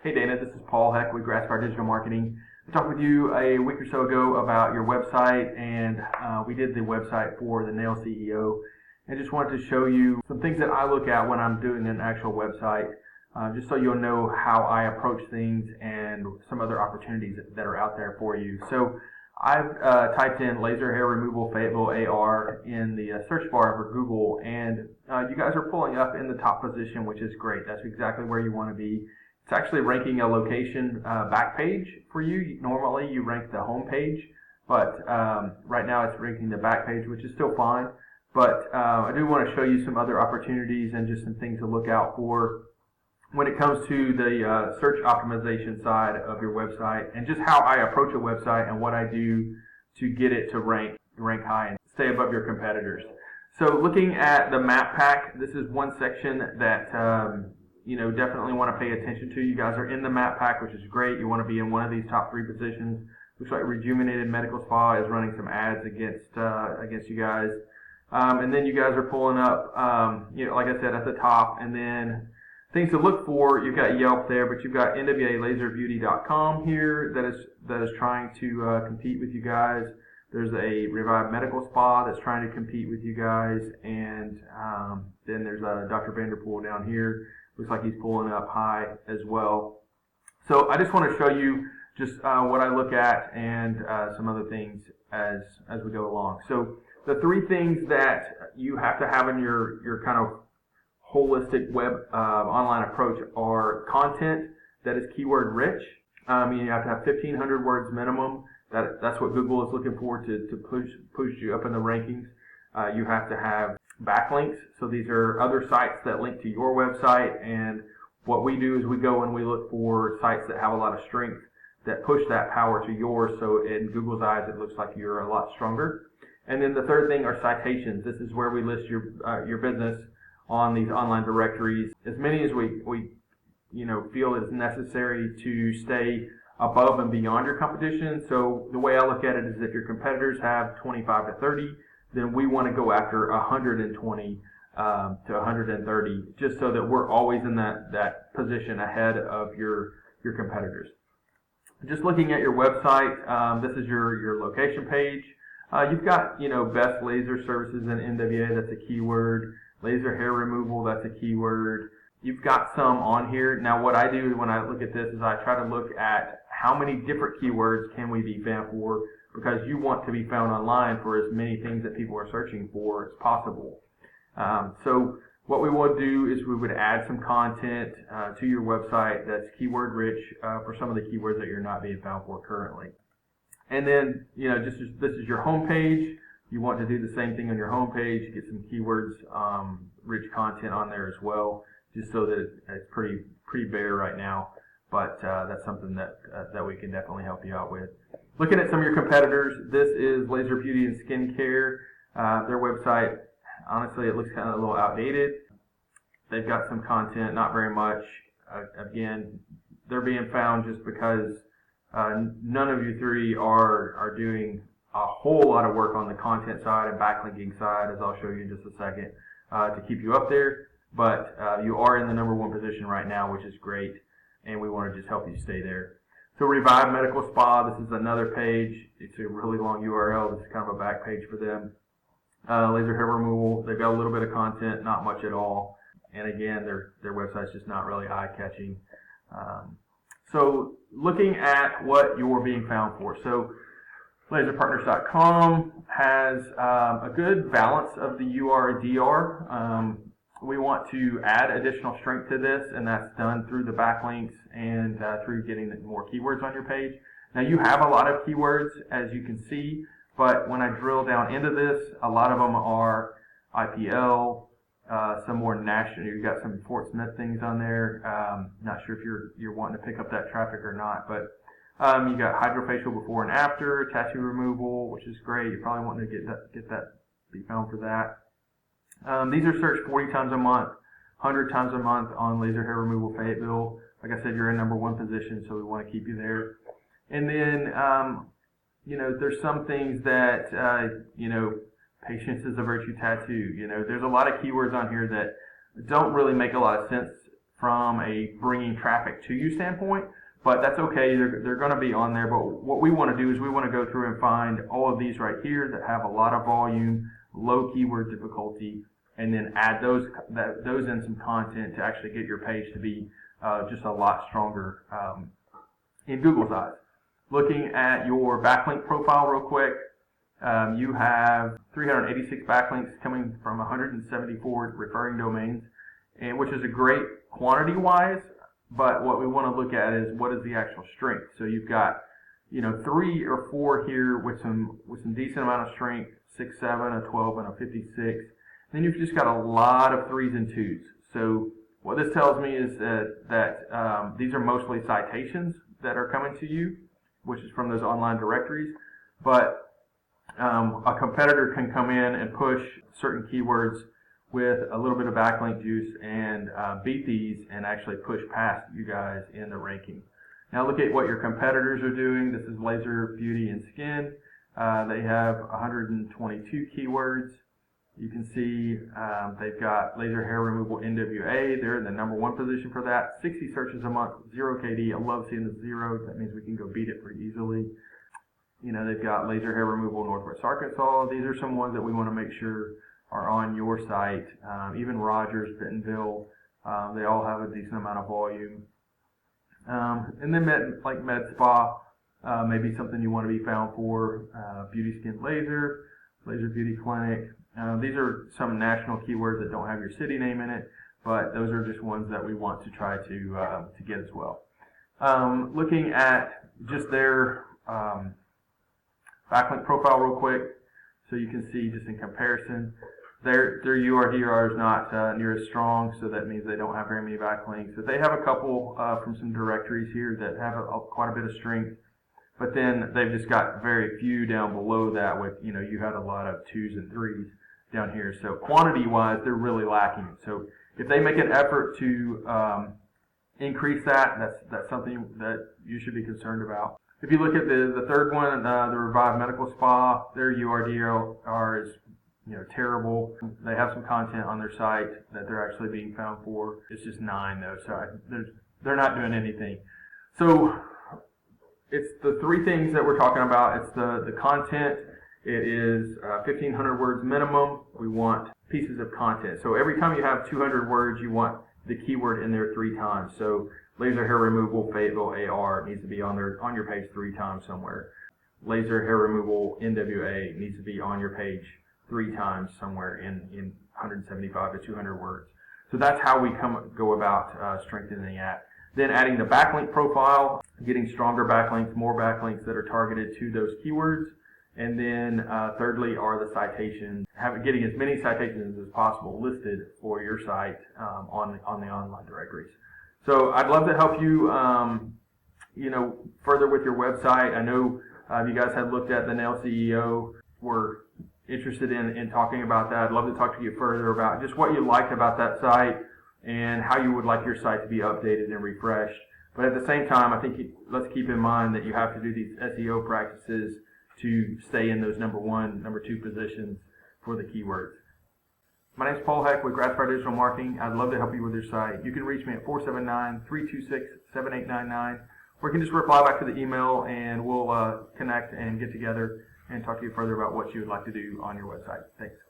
Hey Dana, this is Paul Heck with Grassfire Digital Marketing. I talked with you a week or so ago about your website, and we did the website for the Nail CEO. I just wanted to show you some things that I look at when I'm doing an actual website, just so you'll know how I approach things and some other opportunities that are out there for you. So I've typed in laser hair removal Fayetteville AR in the search bar for Google, and you guys are pulling up in the top position, which is great. That's exactly where you want to be. It's actually ranking a location back page for you. Normally you rank the home page, but right now it's ranking the back page, which is still fine. But I do want to show you some other opportunities and just some things to look out for when it comes to the search optimization side of your website, and just how I approach a website and what I do to get it to rank high and stay above your competitors. So looking at the map pack, this is one section that definitely want to pay attention to. You guys are in the map pack, which is great. You want to be in one of these top 3 positions. Looks like Rejuvenated Medical Spa is running some ads against you guys. And then you guys are pulling up, like I said, at the top. And then things to look for, you've got Yelp there, but you've got NWALaserBeauty.com here that is trying to compete with you guys. There's a Revive Medical Spa that's trying to compete with you guys. And then there's Dr. Vanderpool down here. Looks like he's pulling up high as well. So I just want to show you just what I look at and some other things as we go along. So the 3 things that you have to have in your kind of holistic web online approach are content that is keyword rich. You have to have 1,500 words minimum. That's what Google is looking for to push you up in the rankings. You have to have backlinks. So these are other sites that link to your website, and what we do is we go and we look for sites that have a lot of strength that push that power to yours, so in Google's eyes it looks like you're a lot stronger. And then the third thing are citations. This is where we list your business on these online directories, as many as we feel is necessary to stay above and beyond your competition. So the way I look at it is, if your competitors have 25 to 30, then we want to go after 120 to 130, just so that we're always in that position ahead of your competitors. Just looking at your website, this is your location page. You've got best laser services in NWA, that's a keyword. Laser hair removal, that's a keyword. You've got some on here. Now what I do when I look at this is I try to look at how many different keywords can we be found for, because you want to be found online for as many things that people are searching for as possible. So what we would do is we would add some content to your website that's keyword rich for some of the keywords that you're not being found for currently. And then, this is your home page. You want to do the same thing on your home page, get some keywords rich content on there as well, just so that it's pretty bare right now. But that's something that we can definitely help you out with. Looking at some of your competitors, this is Laser Beauty and Skincare. Their website, honestly, it looks kind of a little outdated. They've got some content, not very much. Again, they're being found just because none of you 3 are doing a whole lot of work on the content side and backlinking side, as I'll show you in just a second, to keep you up there. But you are in the number 1 position right now, which is great, and we want to just help you stay there. So Revive Medical Spa, this is another page. It's a really long URL. This is kind of a back page for them. Laser hair removal, they've got a little bit of content, not much at all. And again, their website's just not really eye-catching. So looking at what you're being found for. So laserpartners.com has a good balance of the UR/DR. We want to add additional strength to this, and that's done through the backlinks and through getting more keywords on your page. Now you have a lot of keywords, as you can see, but when I drill down into this, a lot of them are IPL, some more national. You've got some Fort Smith things on there. Not sure if you're wanting to pick up that traffic or not, but you got hydrofacial before and after, tattoo removal, which is great. You're probably wanting to get that, be found for that. These are searched 40 times a month, 100 times a month on laser hair removal Fayetteville. Like I said, you're in number 1 position, so we want to keep you there. And then, there's some things that, patience is a virtue tattoo. There's a lot of keywords on here that don't really make a lot of sense from a bringing traffic to you standpoint, but that's okay. They're going to be on there. But what we want to do is we want to go through and find all of these right here that have a lot of volume, low keyword difficulty, and then add those in some content to actually get your page to be just a lot stronger in Google's eyes. Looking at your backlink profile real quick, you have 386 backlinks coming from 174 referring domains, and which is a great quantity-wise. But what we want to look at is what is the actual strength. So you've got 3 or 4 here with some decent amount of strength, 6, 7, a 12, and a 56. Then you've just got a lot of 3s and 2s. So what this tells me is that these are mostly citations that are coming to you, which is from those online directories. But a competitor can come in and push certain keywords with a little bit of backlink juice and beat these and actually push past you guys in the ranking. Now look at what your competitors are doing. This is laser, beauty, and skin. They have 122 keywords. You can see they've got laser hair removal NWA. They're in the #1 position for that. 60 searches a month, 0 KD. I love seeing the 0. That means we can go beat it pretty easily. They've got laser hair removal Northwest Arkansas. These are some ones that we want to make sure are on your site. Even Rogers, Bentonville, they all have a decent amount of volume. And then med spa, maybe something you want to be found for. Beauty, skin, laser beauty clinic. These are some national keywords that don't have your city name in it, but those are just ones that we want to try to get as well. Looking at just their backlink profile real quick, so you can see just in comparison, their URDR is not near as strong, so that means they don't have very many backlinks. But they have a couple from some directories here that have quite a bit of strength, but then they've just got very few down below that with, you had a lot of 2s and 3s down here. So quantity-wise, they're really lacking. So if they make an effort to increase that, that's something that you should be concerned about. If you look at the third one, the Revive Medical Spa, their URDR is terrible. They have some content on their site that they're actually being found for. It's just 9 though, so they're not doing anything. So it's the 3 things that we're talking about. It's the content. It is 1,500 words minimum. We want pieces of content. So every time you have 200 words, you want the keyword in there 3 times. So laser hair removal Fayetteville AR needs to be on your page 3 times somewhere. Laser hair removal NWA needs to be on your page 3 times somewhere in 175 to 200 words. So that's how we go about strengthening that. Then adding the backlink profile, getting stronger backlinks, more backlinks that are targeted to those keywords. And then thirdly are the citations, getting as many citations as possible listed for your site on the online directories. So I'd love to help you, further with your website. I know you guys had looked at the Nail CEO, were interested in talking about that. I'd love to talk to you further about just what you liked about that site and how you would like your site to be updated and refreshed. But at the same time, I think let's keep in mind that you have to do these SEO practices to stay in those #1, #2 positions for the keywords. My name is Paul Heck with Grassfire Digital Marketing. I'd love to help you with your site. You can reach me at 479-326-7899, or you can just reply back to the email and we'll connect and get together and talk to you further about what you would like to do on your website. Thanks.